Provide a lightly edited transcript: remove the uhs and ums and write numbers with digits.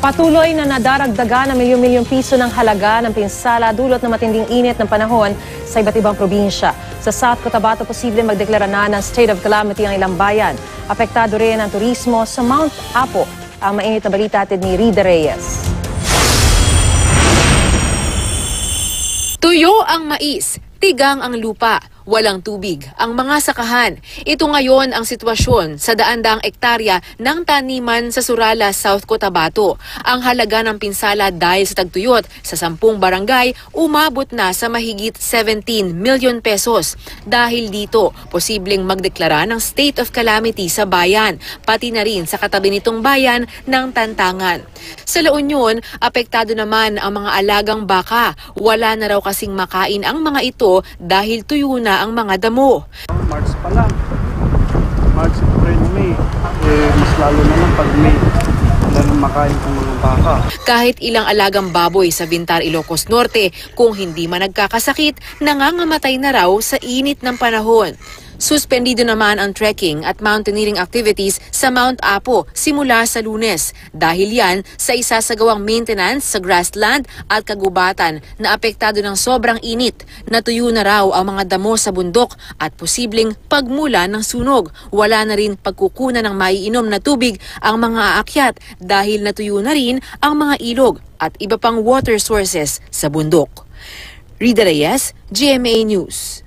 Patuloy na nadaragdagan ng milyon-milyong piso ng halaga ng pinsala dulot ng matinding init ng panahon sa iba't ibang probinsya. Sa South Cotabato, posibleng magdeklara na ng state of calamity ang ilang bayan. Apektado rin ang turismo sa Mount Apo. Ang mainit na balita atin ni Rida Reyes. Tuyo ang mais, tigang ang lupa, walang tubig ang mga sakahan. Ito ngayon ang sitwasyon sa daan-daang ektarya ng taniman sa Surala, South Cotabato. Ang halaga ng pinsala dahil sa tagtuyot sa 10 barangay umabot na sa mahigit 17 million pesos. Dahil dito, posibleng magdeklara ng state of calamity sa bayan, pati na rin sa katabi nitong bayan ng Tantangan. Sa La Union, apektado naman ang mga alagang baka. Wala na raw kasing makain ang mga ito dahil tuyo na ang mga damo. March pa lang. March, April, May. Mas lalo naman pag May. Wala nang makain ng mga baka. Kahit ilang alagang baboy sa Bintar, Ilocos Norte, kung hindi man nagkakasakit, nangangamatay na raw sa init ng panahon. Suspendido naman ang trekking at mountaineering activities sa Mount Apo simula sa Lunes. Dahil yan sa isasagawang maintenance sa grassland at kagubatan na apektado ng sobrang init. Natuyo na raw ang mga damo sa bundok at posibleng pagmula ng sunog. Wala na rin pagkukunan ng maiinom na tubig ang mga aakyat dahil natuyo na rin ang mga ilog at iba pang water sources sa bundok. Rida Reyes, GMA News.